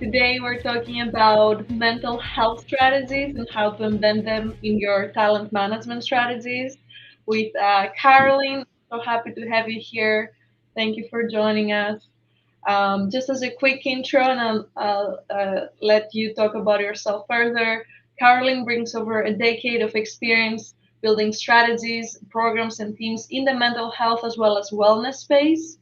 Today we're talking about mental health strategies and how to embed them in your talent management strategies with Caroline. So happy to have you here. Thank you for joining us. Just as a quick intro, and I'll let you talk about yourself further. Caroline brings over a decade of experience building strategies, programs, and teams in the mental health as well as wellness space.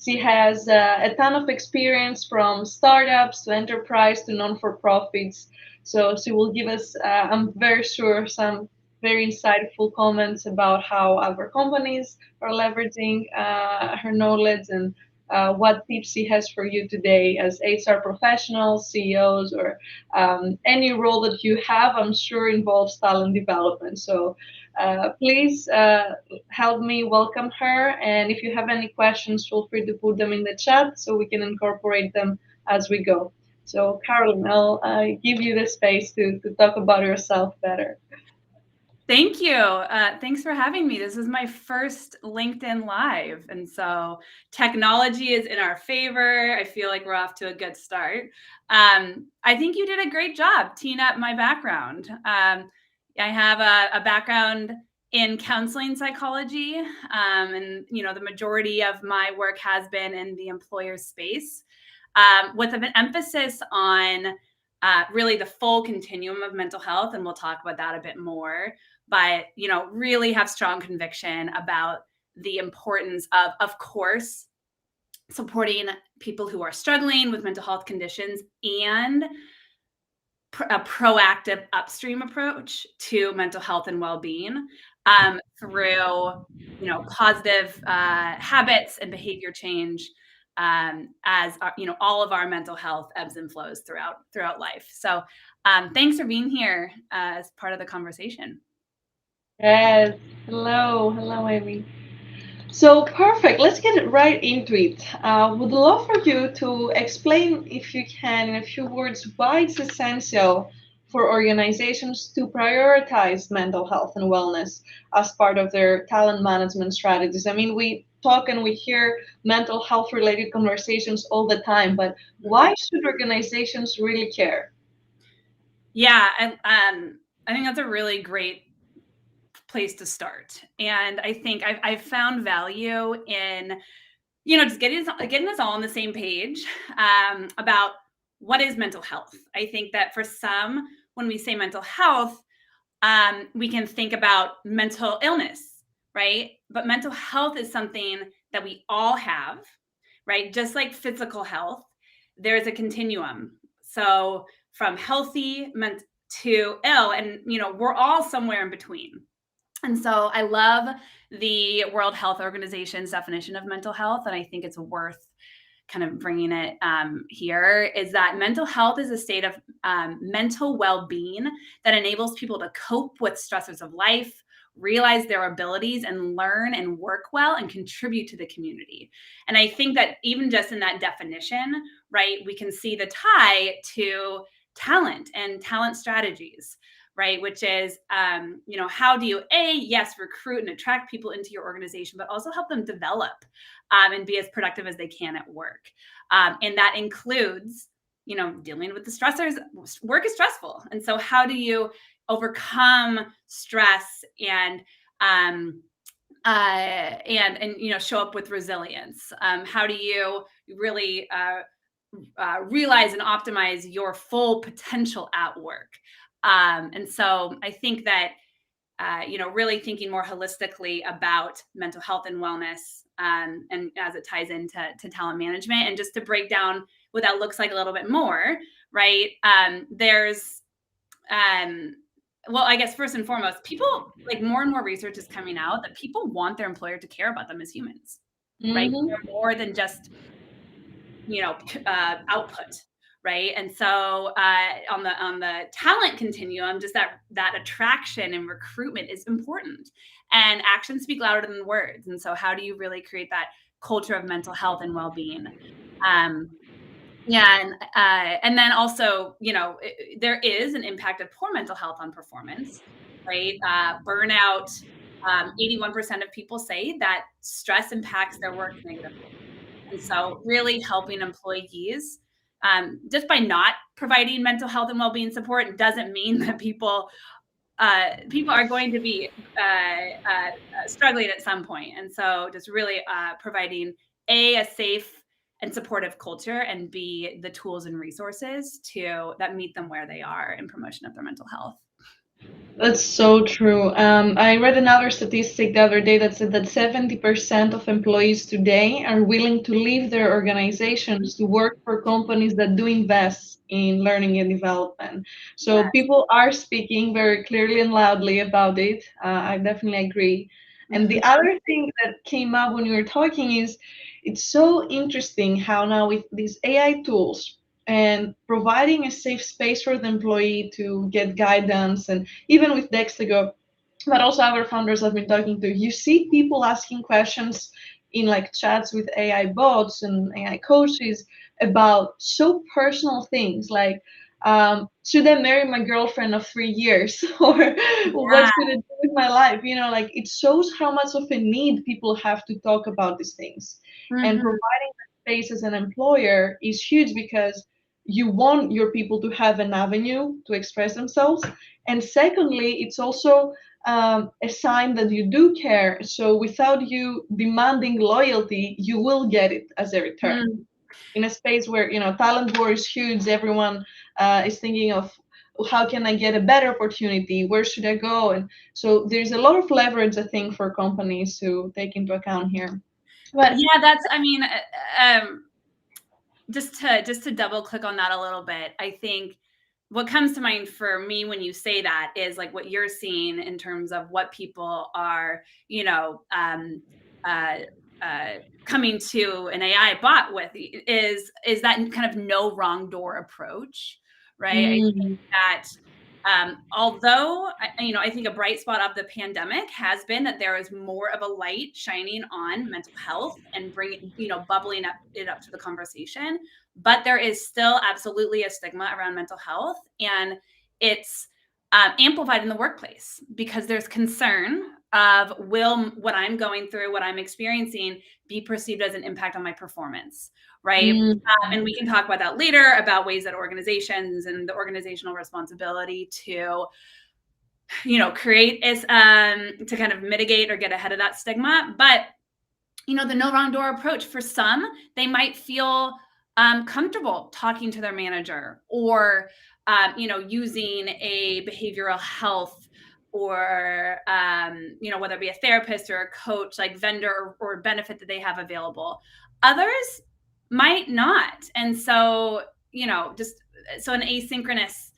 She has a ton of experience from startups to enterprise to non for profits. So she will give us, I'm very sure, some very insightful comments about how other companies are leveraging her knowledge and what tips he has for you today as HR professionals, CEOs, or any role that you have, I'm sure involves talent development. So please help me welcome her. And if you have any questions, feel free to put them in the chat so we can incorporate them as we go. So, Carolyn, I'll give you the space to talk about yourself better. Thank you. Thanks for having me. This is my first LinkedIn Live. And so technology is in our favor. I feel like we're off to a good start. I think you did a great job teeing up my background. I have a background in counseling psychology. And, the majority of my work has been in the employer space with an emphasis on really the full continuum of mental health. And we'll talk about that a bit more. But, really have strong conviction about the importance of course, supporting people who are struggling with mental health conditions and a proactive upstream approach to mental health and well-being through, positive habits and behavior change as all of our mental health ebbs and flows throughout life. So thanks for being here as part of the conversation. Yes. Hello, Amy. So perfect. Let's get right into it. Would love for you to explain, if you can, in a few words, why it's essential for organizations to prioritize mental health and wellness as part of their talent management strategies. I mean, we talk and we hear mental health related conversations all the time, but why should organizations really care? Yeah, and I think that's a really great place to start. And I think I've found value in, just getting us all on the same page about what is mental health. I think that for some, when we say mental health, we can think about mental illness, right? But mental health is something that we all have, right? Just like physical health, there's a continuum. So from healthy to ill, and we're all somewhere in between. And so I love the World Health Organization's definition of mental health, and I think it's worth kind of bringing it here, is that mental health is a state of mental well-being that enables people to cope with stressors of life, realize their abilities, and learn and work well and contribute to the community. And I think that even just in that definition, right, we can see the tie to talent and talent strategies, right? Which is, how do you, yes, recruit and attract people into your organization, but also help them develop and be as productive as they can at work. And that includes, dealing with the stressors. Work is stressful. And so how do you overcome stress and show up with resilience? How do you really realize and optimize your full potential at work? And so I think that, really thinking more holistically about mental health and wellness and as it ties into talent management, and just to break down what that looks like a little bit more, right? There's, well, I guess first and foremost, people, like, more and more research is coming out that people want their employer to care about them as humans, right? Mm-hmm. They're more than just, output. Right. And so on the talent continuum, just that attraction and recruitment is important, and actions speak louder than words. And so how do you really create that culture of mental health and well-being? Yeah. And then also, there is an impact of poor mental health on performance, right? Burnout. 81% of people say that stress impacts their work negatively. And so really helping employees just by not providing mental health and well-being support doesn't mean that people are going to be struggling at some point. And so just really providing a safe and supportive culture, and B, the tools and resources that meet them where they are in promotion of their mental health. That's so true. I read another statistic the other day that said that 70% of employees today are willing to leave their organizations to work for companies that do invest in learning and development. So Yes. people are speaking very clearly and loudly about it. I definitely agree. And the Mhm. other thing that came up when you were talking is it's so interesting how now with these AI tools and providing a safe space for the employee to get guidance, and even with Dexligo, but also other founders I've been talking to, you see people asking questions in like chats with AI bots and AI coaches about so personal things like, should I marry my girlfriend of 3 years? Or what Yeah. should I do with my life? You know, like it shows how much of a need people have to talk about these things. And Mhm. providing that space as an employer is huge because you want your people to have an avenue to express themselves. And secondly, it's also a sign that you do care. So without you demanding loyalty, you will get it as a return. Mm. In a space where talent war is huge, everyone is thinking of how can I get a better opportunity? Where should I go? And so there's a lot of leverage, I think, for companies to take into account here. But Yeah, that's, I mean, just to double click on that a little bit, I think what comes to mind for me when you say that is like what you're seeing in terms of what people are, uh, uh, coming to an AI bot with is that kind of no wrong door approach, right? I think mm, that although I think a bright spot of the pandemic has been that there is more of a light shining on mental health and bringing, bubbling up to the conversation, but there is still absolutely a stigma around mental health, and it's amplified in the workplace because there's concern of, will what I'm going through, what I'm experiencing, be perceived as an impact on my performance, right? mm, And we can talk about that later, about ways that organizations and the organizational responsibility to create is to kind of mitigate or get ahead of that stigma. But the no wrong door approach, for some, they might feel comfortable talking to their manager, or using a behavioral health, or whether it be a therapist or a coach, like vendor or benefit that they have available. Others might not, and so just so an asynchronous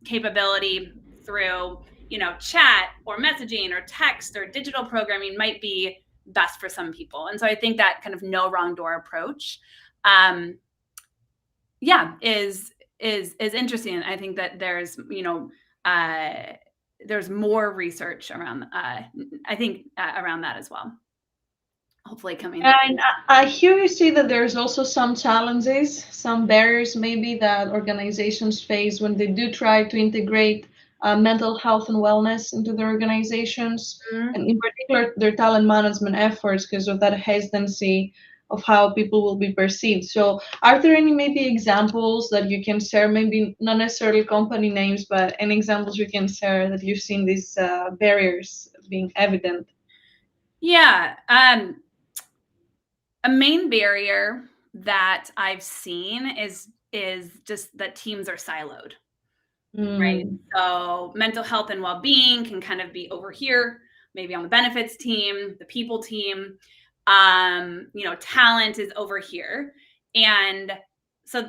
capability through chat or messaging or text or digital programming might be best for some people. And so I think that kind of no wrong door approach, is interesting. I think that there's more research around, around that as well. Hopefully coming. and I hear you say that there's also some challenges, some barriers maybe that organizations face when they do try to integrate mental health and wellness into their organizations, Mhm. and in particular their talent management efforts because of that hesitancy of how people will be perceived. So, are there any maybe examples that you can share? Maybe not necessarily company names, but any examples you can share that you've seen these barriers being evident? Yeah. A main barrier that I've seen is just that teams are siloed. Right. Mm, So mental health and well-being can kind of be over here, maybe on the benefits team, the people team. Talent is over here. And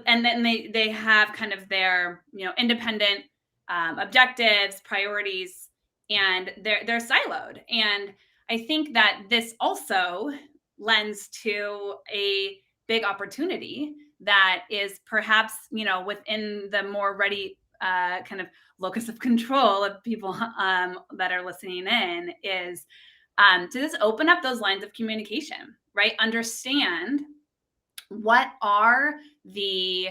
and then they have kind of their, independent objectives, priorities, and they're siloed. And I think that this also lends to a big opportunity that is perhaps, within the more ready kind of locus of control of people that are listening in, is to just open up those lines of communication, right? Understand what are the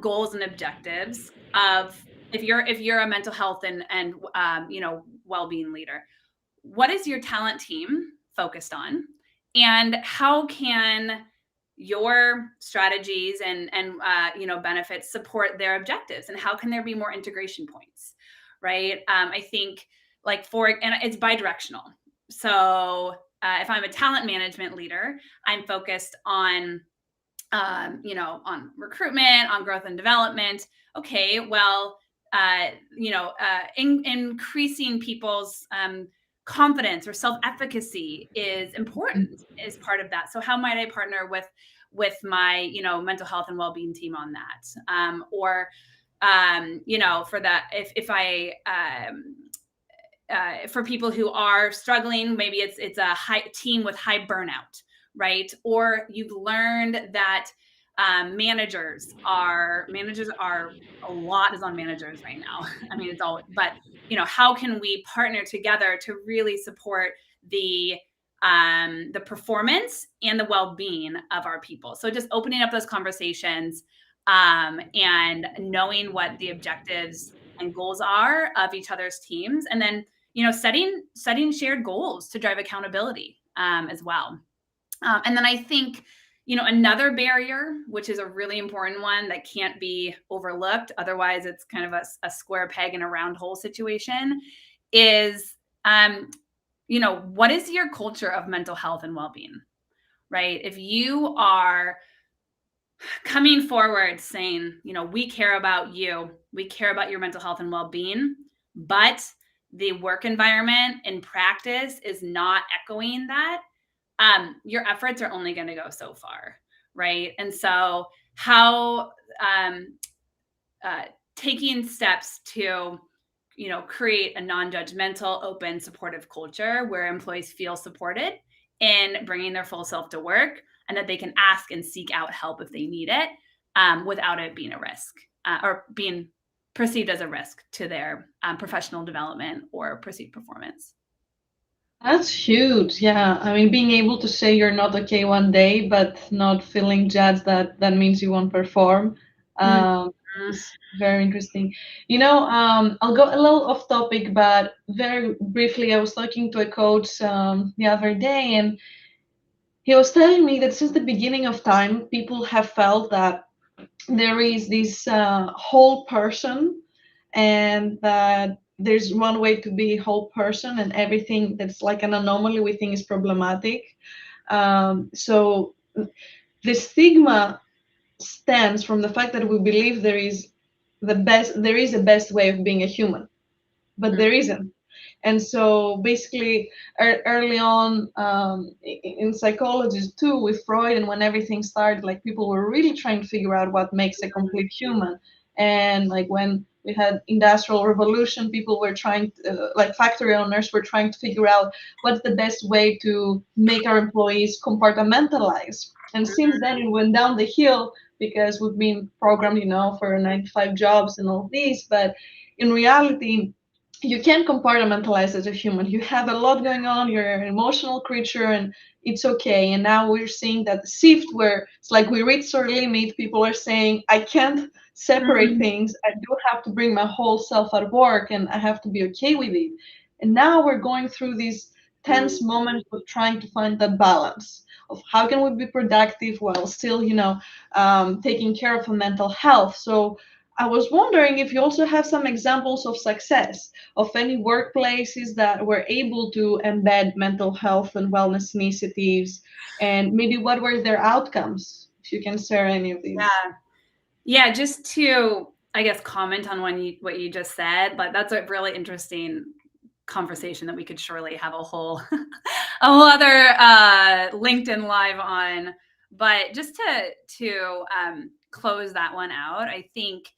goals and objectives of, if you're a mental health and well-being leader, what is your talent team focused on, and how can your strategies and benefits support their objectives, and how can there be more integration points, right? I think, and it's bidirectional. So if I'm a talent management leader, I'm focused on on recruitment, on growth and development. Okay, well, increasing people's confidence or self-efficacy is important, is part of that. So how might I partner with my mental health and well-being team on that? Or for that, if I for people who are struggling, maybe it's a high team with high burnout, right? Or you've learned that managers are a lot is on managers right now. I mean, it's all, but how can we partner together to really support the performance and the well-being of our people? So just opening up those conversations, and knowing what the objectives and goals are of each other's teams, and then setting shared goals to drive accountability, as well. And then I think, another barrier, which is a really important one that can't be overlooked, otherwise it's kind of a square peg in a round hole situation, is, what is your culture of mental health and well-being, right? If you are coming forward saying, we care about you, we care about your mental health and well-being, but the work environment in practice is not echoing that, your efforts are only going to go so far, right? And so how uh, taking steps to create a non-judgmental, open, supportive culture where employees feel supported in bringing their full self to work, and that they can ask and seek out help if they need it, without it being a risk, or being perceived as a risk to their professional development or perceived performance. That's huge. Yeah. I mean, being able to say you're not okay one day, but not feeling judged, that means you won't perform. Um, Mhm. it's very interesting. I'll go a little off topic, but very briefly, I was talking to a coach the other day, and he was telling me that since the beginning of time, people have felt that there is this whole person, and that there's one way to be a whole person, and everything that's like an anomaly we think is problematic. So the stigma stems from the fact that we believe there is a best way of being a human, but there isn't. And so basically, early on, in psychology too, with Freud, and when everything started, like people were really trying to figure out what makes a complete human. And like when we had industrial revolution, people were trying to, like factory owners were trying to figure out what's the best way to make our employees compartmentalize. And since then, it went down the hill because we've been programmed, for 9 to 5 jobs and all these. But in reality, you can't compartmentalize as a human. You have a lot going on. You're an emotional creature, and it's okay. And now we're seeing that the shift where it's like we reach our limit. People are saying, I can't separate Mhm. things. I do have to bring my whole self at work, and I have to be okay with it. And now we're going through these tense Mhm. moments of trying to find that balance of how can we be productive while still, taking care of our mental health. So I was wondering if you also have some examples of success of any workplaces that were able to embed mental health and wellness initiatives, and maybe what were their outcomes, if you can share any of these. Yeah. Yeah, just to, I guess, comment on what you just said, but that's a really interesting conversation that we could surely have a whole a whole other LinkedIn live on. But just to close that one out, I think,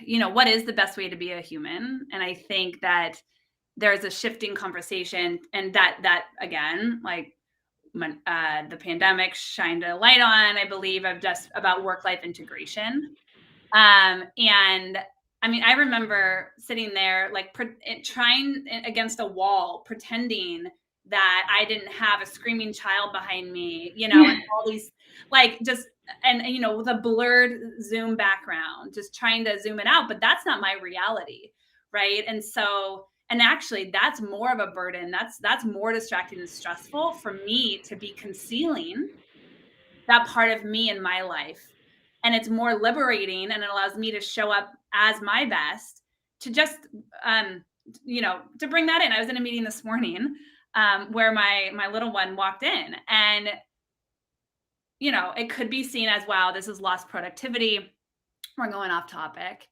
what is the best way to be a human? And I think that there's a shifting conversation, and that again, like when, the pandemic shined a light on, I believe, of just about work life integration. And I mean, I remember sitting there, like, trying against a wall, pretending that I didn't have a screaming child behind me, and all these, like, just, and with a blurred Zoom background, just trying to zoom it out. But that's not my reality, right? And so, and actually, that's more of a burden. That's more distracting and stressful for me to be concealing that part of me in my life. And it's more liberating, and it allows me to show up as my best, to just, um, to bring that in. I was in a meeting this morning, where my little one walked in, and it could be seen as, wow, this is lost productivity. We're going off topic.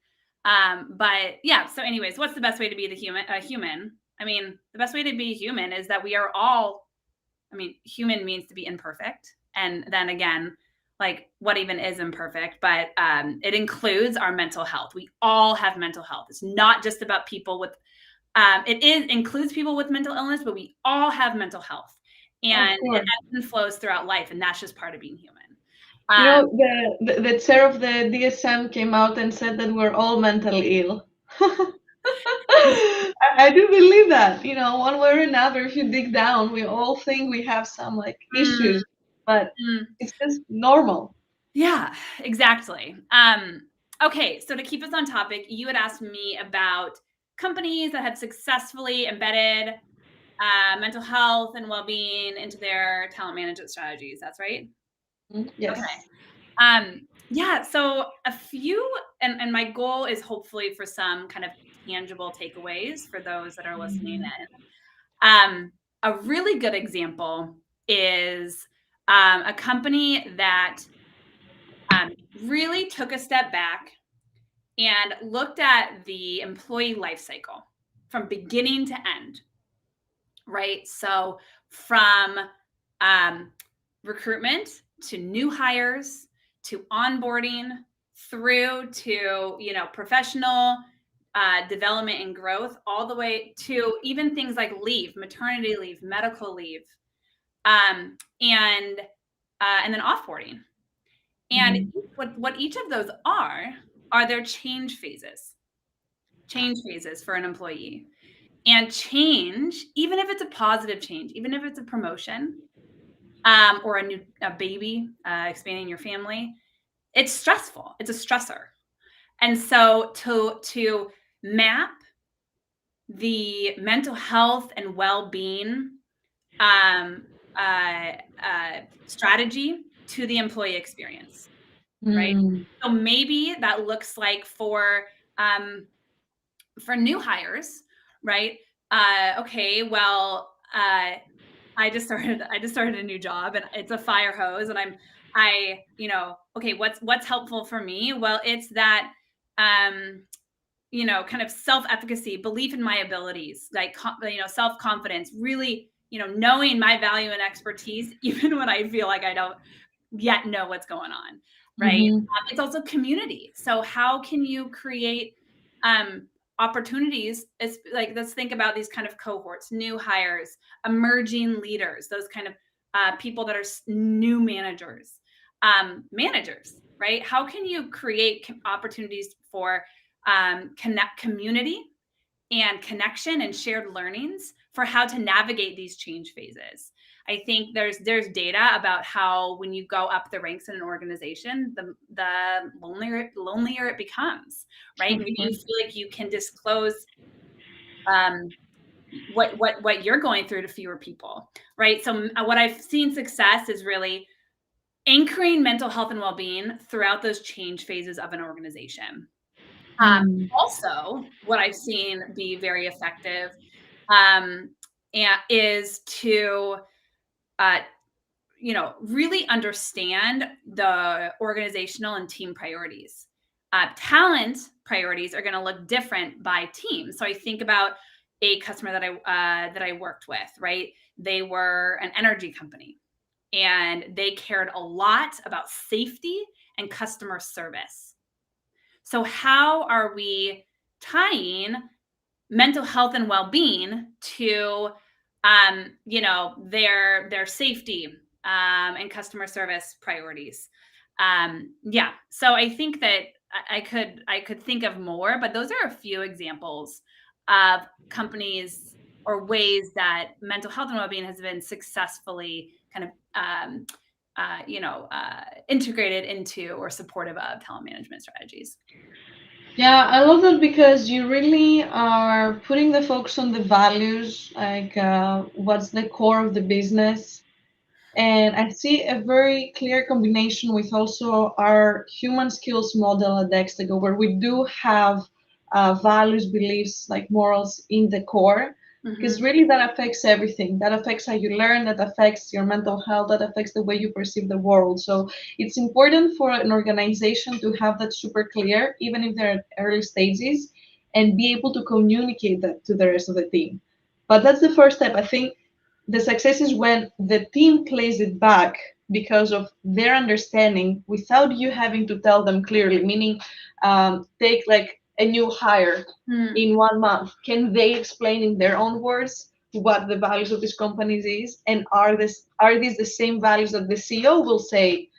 But yeah, so anyways, what's the best way to be a human? I mean, the best way to be a human is that we are all, human means to be imperfect. And then again, like, what even is imperfect? But it includes our mental health. We all have mental health. It's not just about people with, includes people with mental illness, but we all have mental health. And Of it course. ebbs and flows throughout life. And that's just part of being human. You Um, know, the chair of the DSM came out and said that we're all mentally ill. I do believe that, one way or another, if you dig down, we all think we have some like mm, issues, but mm. it's just normal. Yeah, exactly. Okay, so to keep us on topic, you had asked me about companies that had successfully embedded mental health and well-being into their talent management strategies. That's right. Okay. Yes. Yeah. So a few, and my goal is hopefully for some kind of tangible takeaways for those that are listening Mhm. in. A really good example is a company that really took a step back and looked at the employee life cycle from beginning to end, right? So from um, recruitment to new hires to onboarding through to professional development and growth, all the way to even things like leave, maternity leave, medical leave, and then offboarding. And Mhm. what each of those are their change phases for an employee. And change, even if it's a positive change, even if it's a promotion, or a baby, expanding your family, it's stressful. It's a stressor. And so to map the mental health and well-being um, strategy to the employee experience, right? Mm. So maybe that looks like for new hires, right? Okay, well, I just started a new job, and it's a fire hose, and okay, what's helpful for me? Well, it's that kind of self-efficacy, belief in my abilities, like self-confidence, really, knowing my value and expertise, even when I feel like I don't yet know what's going on, right? Mhm. It's also community. So how can you create opportunities? It's like, let's think about these kind of cohorts, new hires, emerging leaders, those kind of people that are new managers, right? How can you create opportunities for connect community and connection and shared learnings for how to navigate these change phases? I think there's data about how when you go up the ranks in an organization, the lonelier it becomes, right? Maybe you feel like you can disclose um, what you're going through to fewer people, right? So what I've seen success is really anchoring mental health and well-being throughout those change phases of an organization. Um, Mm. Also, what I've seen be very effective um, is to uh, really understand the organizational and team priorities. Talent priorities are going to look different by team. So I think about a customer that I worked with. Right, they were an energy company, and they cared a lot about safety and customer service. So how are we tying mental health and well-being to their safety and customer service priorities? Yeah, so I think that I could think of more, but those are a few examples of companies or ways that mental health and well-being has been successfully kind of integrated into or supportive of talent management strategies. Yeah, I love that because you really are putting the focus on the values, like what's the core of the business, And I see a very clear combination with also our human skills model at Dextago, where we do have values, beliefs, like morals in the core, because Mm-hmm. really that affects everything. That affects how you learn, that affects your mental health, that affects the way you perceive the world. So it's important for an organization to have that super clear, even if they're at early stages, and be able to communicate that to the rest of the team. But that's the first step. I think the success is when the team plays it back because of their understanding without you having to tell them clearly, meaning take like a new hire Mm, in 1 month. Can they explain in their own words what the values of this company is, and are these the same values that the CEO will say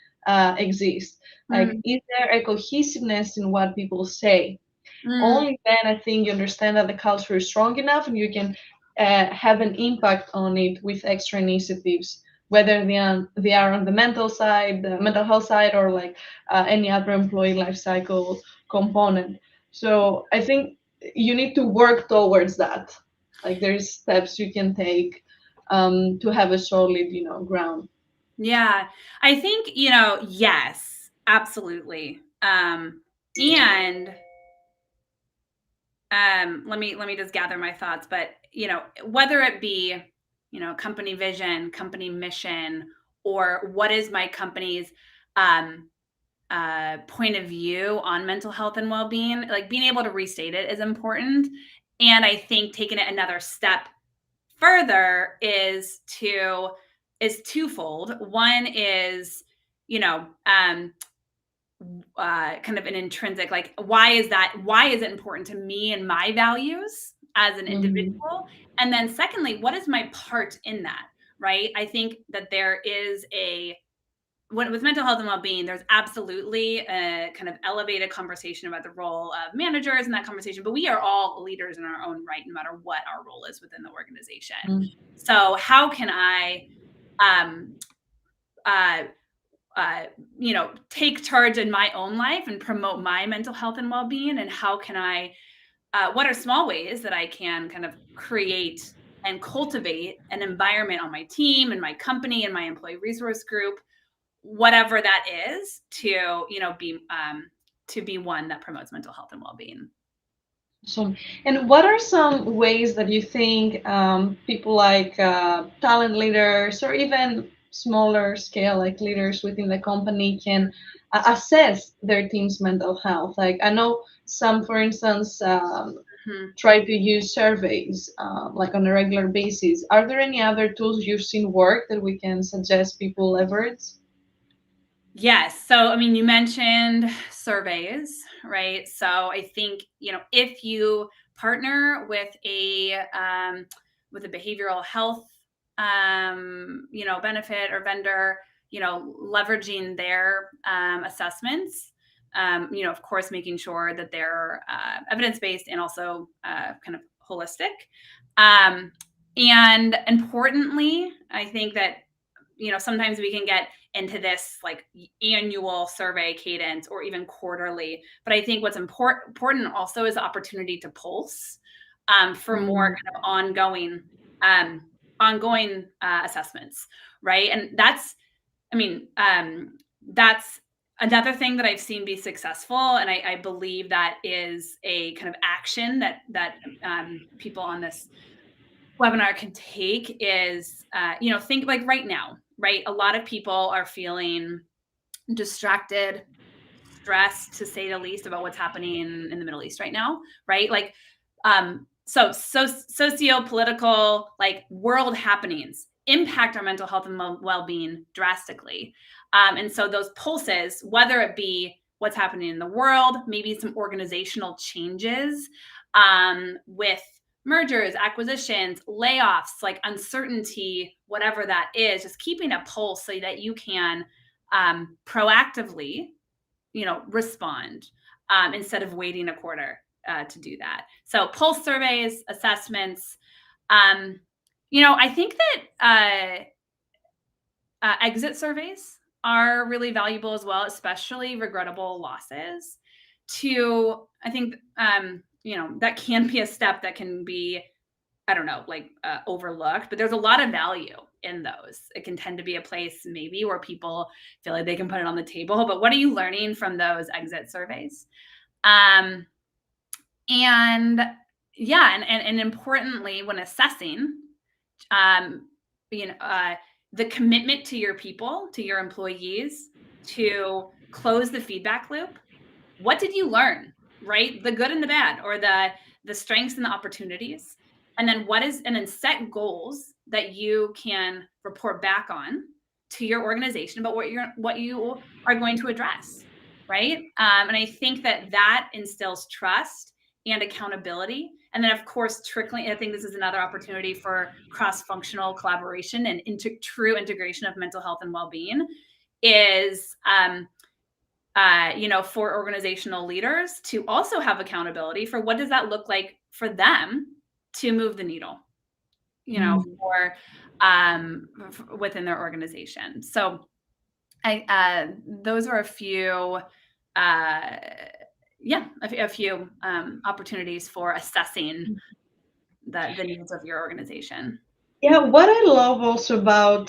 exist? Like, mm, is there a cohesiveness in what people say? mm. Only then I think you understand that the culture is strong enough and you can have an impact on it with extra initiatives, whether they are on the mental side, the mental health side, or like any other employee life cycle component. So I think you need to work towards that. Like there's steps you can take to have a solid, ground. Yeah, I think, yes, absolutely. And let me just gather my thoughts, but whether it be, company vision, company mission, or what is my company's um point of view on mental health and well-being, like being able to restate it is important. And I think taking it another step further is twofold. One is, you know, kind of an intrinsic, like, why is it important to me and my values as an Hmm. individual? And then secondly, what is my part in that? Right? I think that there is with mental health and well-being, there's absolutely a kind of elevated conversation about the role of managers in that conversation, but we are all leaders in our own right, no matter what our role is within the organization. So how can I um, uh, take charge in my own life and promote my mental health and well-being? And how can I, what are small ways that I can kind of create and cultivate an environment on my team and my company and my employee resource group, whatever that is, to, to be one that promotes mental health and well-being. So, and what are some ways that you think people like talent leaders or even smaller scale like leaders within the company can assess their team's mental health? Like I know some, for instance, Mhm. try to use surveys like on a regular basis. Are there any other tools you've seen work that we can suggest people leverage? Yes. So, I mean, you mentioned surveys, right? So, I think, if you partner with a behavioral health benefit or vendor, leveraging their assessments, of course, making sure that they're evidence-based and also kind of holistic. Um, and importantly, I think that sometimes we can get into this like annual survey cadence or even quarterly. But I think what's important also is the opportunity to pulse for more Mm, kind of ongoing assessments, right? And I mean, that's another thing that I've seen be successful, and I believe that is a kind of action that people on this webinar can take is, think like right now, right? A lot of people are feeling distracted, stressed, to say the least, about what's happening in the Middle East right now, right? Like, so socio-political, like, world happenings impact our mental health and well-being drastically. And so those pulses, whether it be what's happening in the world, maybe some organizational changes with mergers, acquisitions, layoffs, like uncertainty, whatever that is, just keeping a pulse so that you can proactively, respond instead of waiting a quarter to do that. So pulse surveys, assessments. Um, I think that exit surveys are really valuable as well, especially regrettable losses. I think, that can be a step that can be, I don't know, like overlooked, but there's a lot of value in those? It can tend to be a place maybe where people feel like they can put it on the table, but what are you learning from those exit surveys? Um, and yeah, and importantly, when assessing, um, you know, the commitment to your people, to your employees, to close the feedback loop. What did you learn, right? The good and the bad, or the strengths and the opportunities. And then set goals that you can report back on to your organization about what you are going to address, right? And I think that instills trust and accountability. And then, of course, trickling, I think this is another opportunity for cross-functional collaboration and true integration of mental health and well-being is for organizational leaders to also have accountability for what does that look like for them to move the needle, for within their organization. So those are a few, a few opportunities for assessing the needs of your organization. Yeah, what I love also about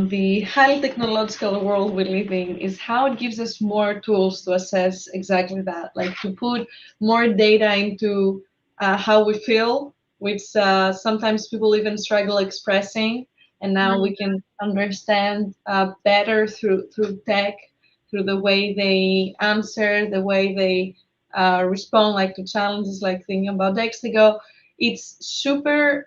the highly technological world we live in is how it gives us more tools to assess exactly that, like to put more data into how we feel, which sometimes people even struggle expressing, and now Mhm. we can understand better through tech, through the way they answer, the way they respond, like to challenges, like thinking about Dexigo. It's super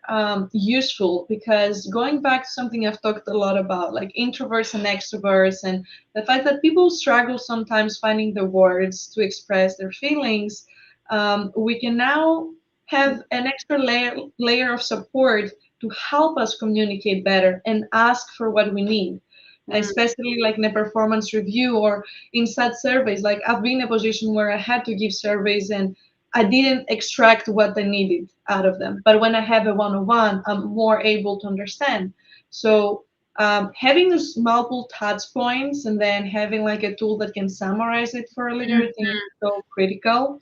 useful because going back to something I've talked a lot about, like introverts and extroverts, and the fact that people struggle sometimes finding the words to express their feelings, we can now have an extra layer of support to help us communicate better and ask for what we need, Mm, especially like in a performance review or in such surveys. Like I've been in a position where I had to give surveys and I didn't extract what I needed out of them. But when I have a one-on-one, I'm more able to understand. So having those multiple touch points and then having like a tool that can summarize it for a leader, I think is mhm. so critical.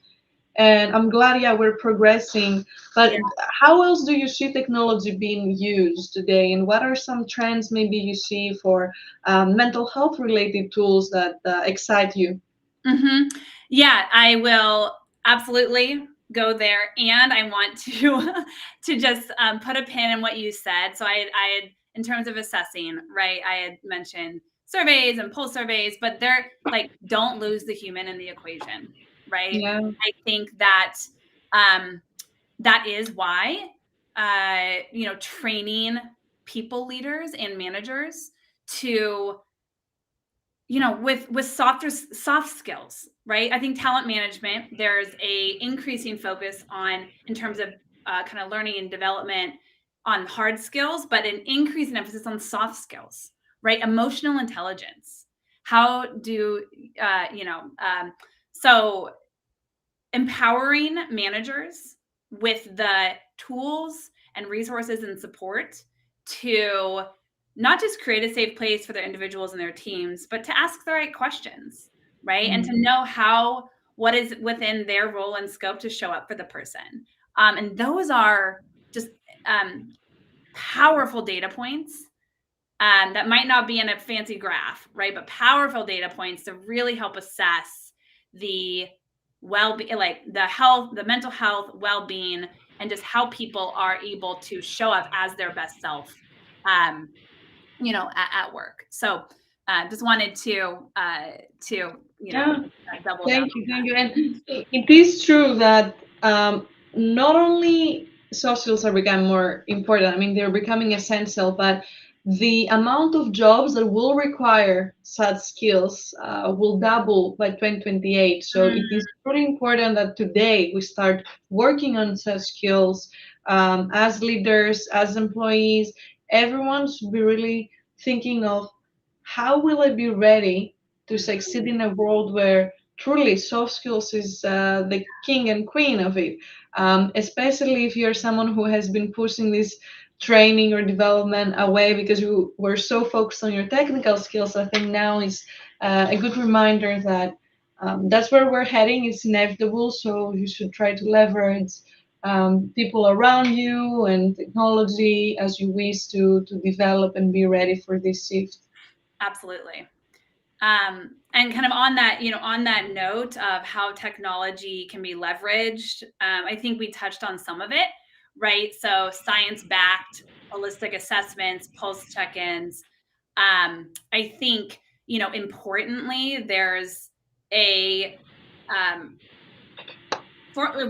And I'm glad, yeah, we're progressing. Yeah. But how else do you see technology being used today? And what are some trends maybe you see for mental health related tools that excite you? Mhm. Yeah, I will absolutely go there, and I want to to just put a pin in what you said. So I had, in terms of assessing, right? I had mentioned surveys and pulse surveys, but they're like, don't lose the human in the equation, right? Yeah. I think that um, that is why training people leaders and managers to with soft skills, right? I think talent management, there's a increasing focus on, in terms of kind of learning and development, on hard skills, but an increasing emphasis on soft skills, right? Emotional intelligence. How do so empowering managers with the tools and resources and support to not just create a safe place for their individuals and their teams, but to ask the right questions, right? And to know what is within their role and scope to show up for the person. And those are just um, powerful data points that might not be in a fancy graph, right? But powerful data points to really help assess the well-being, like the health, the mental health, well-being, and just how people are able to show up as their best self, um, at work. So, just wanted to Yeah. double down Thank you, on thank you. And that. it is true that not only soft skills are becoming more important, I mean, they're becoming essential, but the amount of jobs that will require such skills will double by 2028. So it is pretty important that today we start working on such skills as leaders, as employees. Everyone should be really thinking of how will I be ready to succeed in a world where truly soft skills is the king and queen of it, especially if you're someone who has been pushing this training or development away because you were so focused on your technical skills. I think now is a good reminder that that's where we're heading. It's inevitable, so you should try to leverage people around you and technology as you wish to develop and be ready for this shift. Absolutely. And kind of on that, on that note of how technology can be leveraged, I think we touched on some of it, right? So science-backed holistic assessments, pulse check-ins. I think, importantly, there's a um,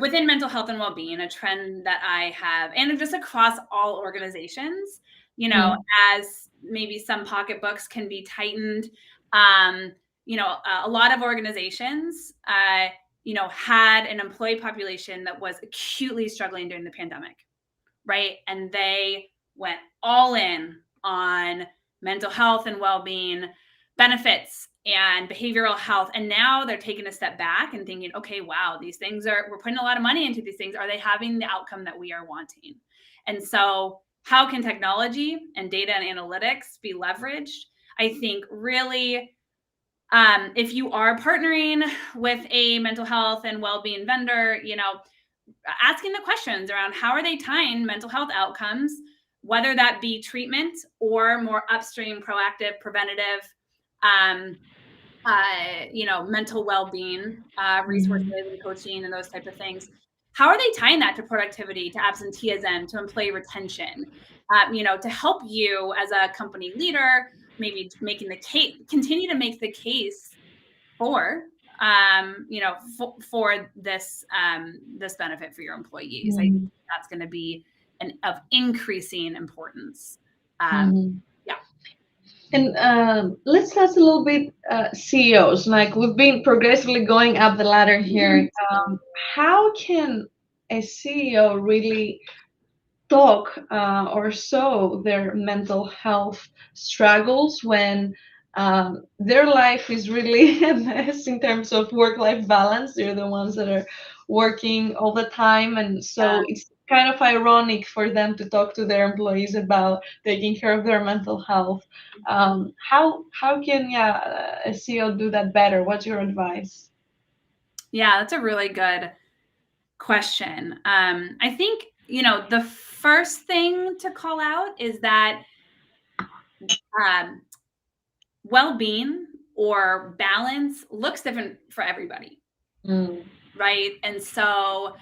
within mental health and well-being, a trend that I have, and just across all organizations, Mm, as maybe some pocketbooks can be tightened, um, a lot of organizations, had an employee population that was acutely struggling during the pandemic, right? And they went all in on mental health and well-being benefits and behavioral health. And now they're taking a step back and thinking, okay, wow, we're putting a lot of money into these things. Are they having the outcome that we are wanting? And so how can technology and data and analytics be leveraged? I think really, if you are partnering with a mental health and well-being vendor, asking the questions around how are they tying mental health outcomes, whether that be treatment or more upstream, proactive, preventative, um, mental well-being resources mhm, and coaching and those type of things. How are they tying that to productivity, to absenteeism, to employee retention? To help you as a company leader, maybe making the case, continue to make the case for for this benefit for your employees. I think mhm, that's going to be of increasing importance. um, mhm. yeah. And let's touch a little bit CEOs. Like we've been progressively going up the ladder here. How can a CEO really talk or show their mental health struggles when their life is really a mess in terms of work-life balance? They're the ones that are working all the time, and Yeah. so it's kind of ironic for them to talk to their employees about taking care of their mental health. How can a CEO do that better? What's your advice? Yeah, that's a really good question. I think, the first thing to call out is that um, well-being or balance looks different for everybody, Mm, right? And so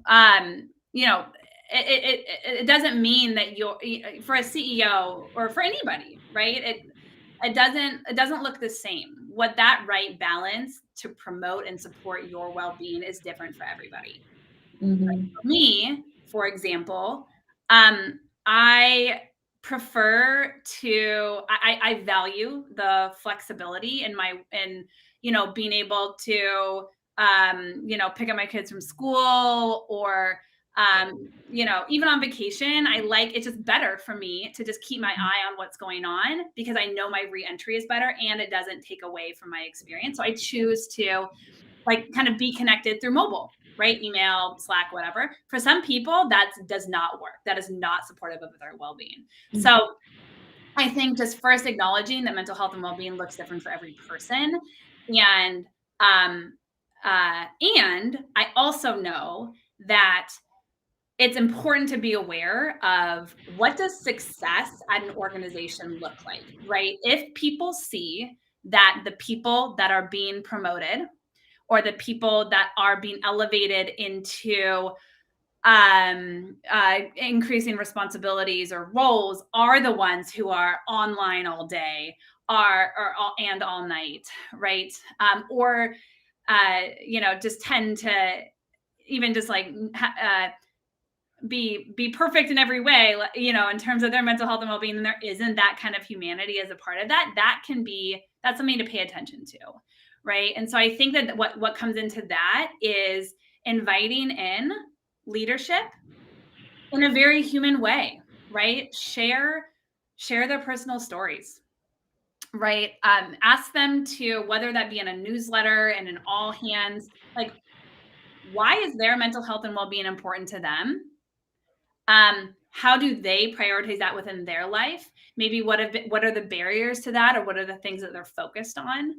um, you know, it doesn't mean that you're for a CEO or for anybody, right? It doesn't look the same. What that right balance to promote and support your well-being is different for everybody. mhm, For me, for example, I prefer to I value the flexibility in being able to pick up my kids from school or even on vacation. I like it's just better for me to just keep my eye on what's going on because I know my reentry is better and it doesn't take away from my experience. So I choose to kind of be connected through mobile, right? Email, Slack, whatever. For some people, that does not work. That is not supportive of their well-being. So I think just first acknowledging that mental health and well-being looks different for every person. And um, and I also know that it's important to be aware of what does success at an organization look like, right? If people see that the people that are being promoted or the people that are being elevated into increasing responsibilities or roles are the ones who are online all day and all night, right? Or just tend to even just be perfect in every way, in terms of their mental health and well-being, and there isn't that kind of humanity as a part of that. That's something to pay attention to, right? And so I think that what comes into that is inviting in leadership in a very human way, right? Share their personal stories, right? Ask them to, whether that be in a newsletter and an all hands, like, why is their mental health and well-being important to them? How do they prioritize that within their life? Maybe what are the barriers to that, or what are the things that they're focused on?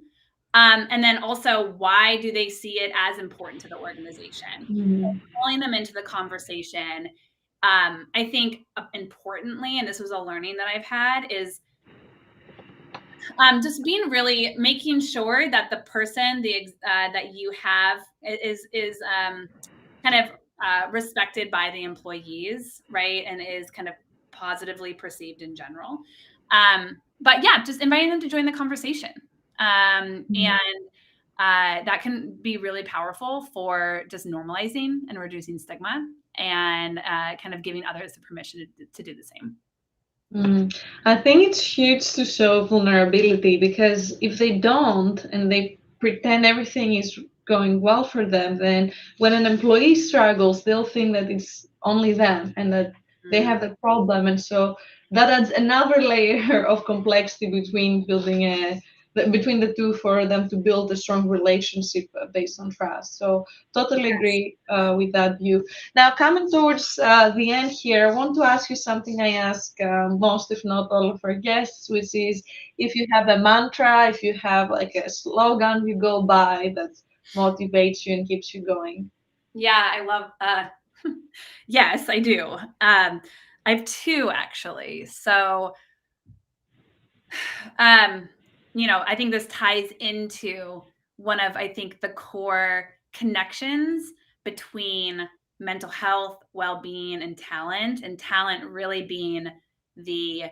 And then also, why do they see it as important to the organization? Mm. Pulling them into the conversation. I think importantly, and this was a learning that I've had, is just being really making sure that the person that you have is kind of respected by the employees, right, and is kind of positively perceived in general. But yeah, just inviting them to join the conversation, and that can be really powerful for just normalizing and reducing stigma, and kind of giving others the permission to do the same. Mm. I think it's huge to show vulnerability because if they don't and they pretend everything is going well for them, then when an employee struggles, they'll think that it's only them and that they Mm. have the problem. And so that adds another layer of complexity between between the two for them to build a strong relationship based on trust. So totally Yes. agree with that view. Now, coming towards the end here, I want to ask you something I ask most, if not all, of our guests, which is if you have a mantra, if you have like a slogan you go by that motivates you and keeps you going. Yeah, I love yes, I do. I have two actually. So, um, I think this ties into one of, I think, the core connections between mental health, well-being, and talent really being the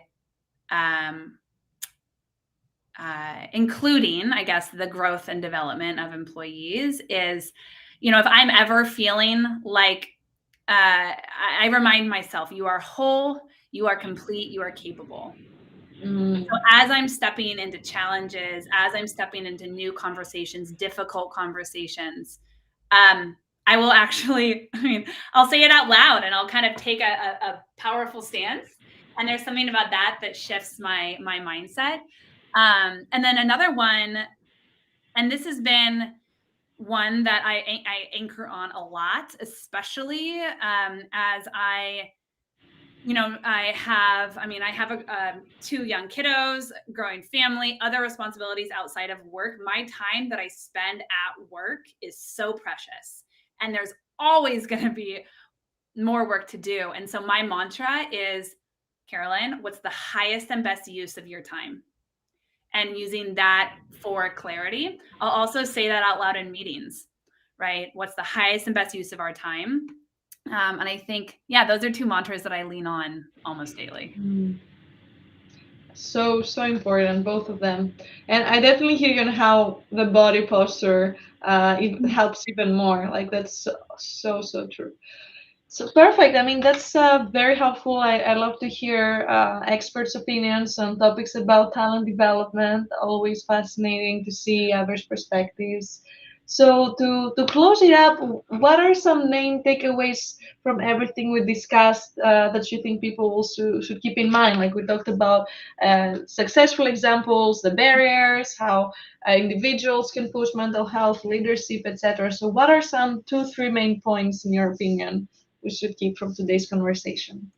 um, including, I guess, the growth and development of employees is, if I'm ever feeling like I remind myself, you are whole, you are complete, you are capable. So Mm, as I'm stepping into challenges, as I'm stepping into new conversations, difficult conversations, um, I will actually, I'll say it out loud and I'll kind of take a powerful stance. And there's something about that shifts my mindset. And then another one, and this has been one that I anchor on a lot, especially as I have two young kiddos, growing family, other responsibilities outside of work. My time that I spend at work is so precious, and there's always going to be more work to do. And so my mantra is, Carolyn, what's the highest and best use of your time? And using that for clarity. I'll also say that out loud in meetings, right? What's the highest and best use of our time? And I think, yeah, those are two mantras that I lean on almost daily. mm. So important, both of them. And I definitely hear you on how the body posture it helps even more. Like that's so true. So perfect. I mean, that's very helpful. I love to hear experts' opinions on topics about talent development. Always fascinating to see others' perspectives. So to close it up, what are some main takeaways from everything we discussed that you think people also should keep in mind? Like we talked about successful examples, the barriers, how individuals can push mental health, leadership, etc. So what are some two, three main points in your opinion we should keep from today's conversation?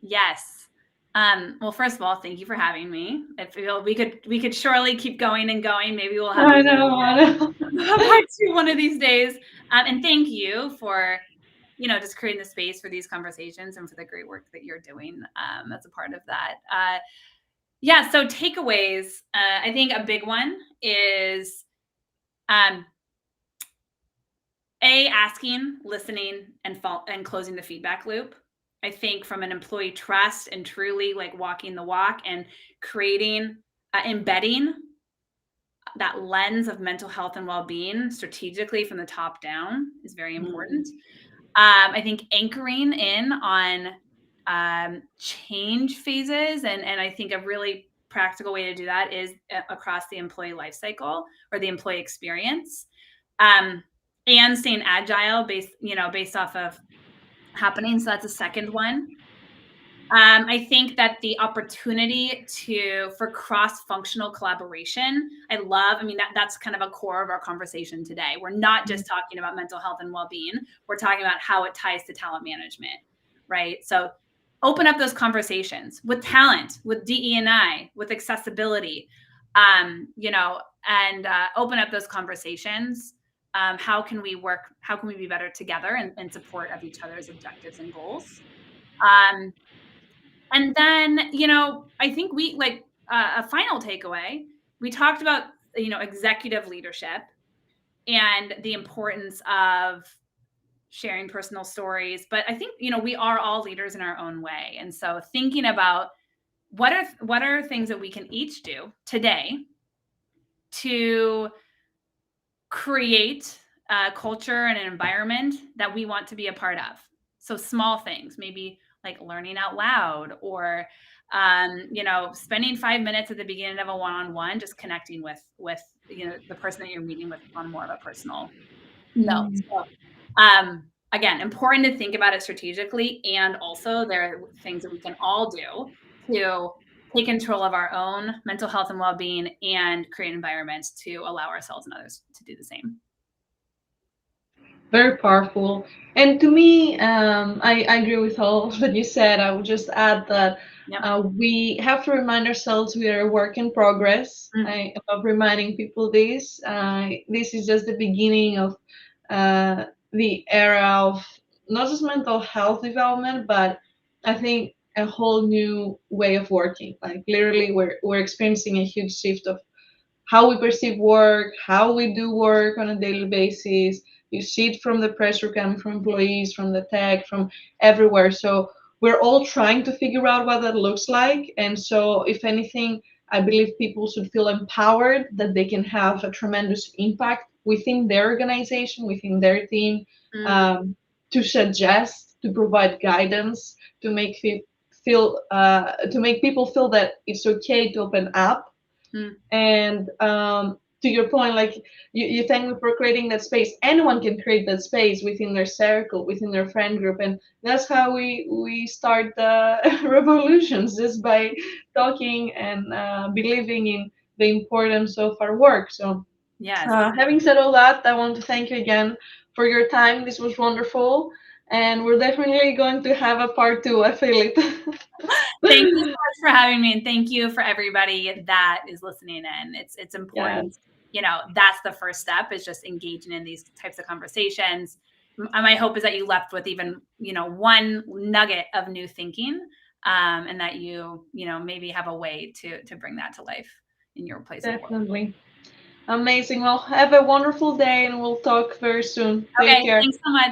Yes. Well, first of all, thank you for having me. I feel we could surely keep going and going. Maybe we'll have I know, I know. a part two one of these days. And thank you for just creating the space for these conversations and for the great work that you're doing as a part of that. Yeah. So takeaways. I think a big one is um, asking, listening, and closing the feedback loop. I think from an employee trust and truly like walking the walk and creating, embedding that lens of mental health and well-being strategically from the top down is very important. Mm, I think anchoring in on change phases, and I think a really practical way to do that is across the employee life cycle or the employee experience, um, and staying agile based off of happenings. So that's a second one. I think that the opportunity for cross-functional collaboration, I mean, that's kind of a core of our conversation today. We're not just talking about mental health and well-being. We're talking about how it ties to talent management, right? So open up those conversations with talent, with DE&I, with accessibility. you know, and open up those conversations. How can we work? How can we be better together in support of each other's objectives and goals? Um, and then, you know, I think we like a final takeaway. We talked about, you know, executive leadership and the importance of sharing personal stories. But I think, you know, we are all leaders in our own way. And so thinking about what are things that we can each do today to create a culture and an environment that we want to be a part of. So small things, maybe like learning out loud, or you know, spending 5 minutes at the beginning of a one-on-one, just connecting with you know, the person that you're meeting with on more of a personal note. Mm, So again, important to think about it strategically, and also there are things that we can all do to take control of our own mental health and well-being and create environments to allow ourselves and others to do the same. very powerful. And to me, I agree with all that you said. I would just add that Yep. we have to remind ourselves we are a work in progress. Mm, I love reminding people this. This is just the beginning of the era of not just mental health development, but I think a whole new way of working. Like literally, we're experiencing a huge shift of how we perceive work, how we do work on a daily basis. You see it from the pressure coming from employees, from the tech, from everywhere. So we're all trying to figure out what that looks like. And so, if anything, I believe people should feel empowered that they can have a tremendous impact within their organization, within their team, mm, um, to suggest, to provide guidance, to make to make people feel that it's okay to open up. mm. And to your point, like you thank me for creating that space. Anyone can create that space within their circle, within their friend group, and that's how we start the revolutions, just by talking and believing in the importance of our work. So, Yes. having said all that, I want to thank you again for your time. This was wonderful, and we're definitely going to have a part two. I feel it. Thank you so much for having me, and thank you for everybody that is listening in. It's important, Yes, you know, that's the first step, is just engaging in these types of conversations. My hope is that you left with even, you know, one nugget of new thinking, and that you know, maybe have a way to bring that to life in your place of work. definitely. Amazing. Well, have a wonderful day and we'll talk very soon. Take Okay, care. thanks so much.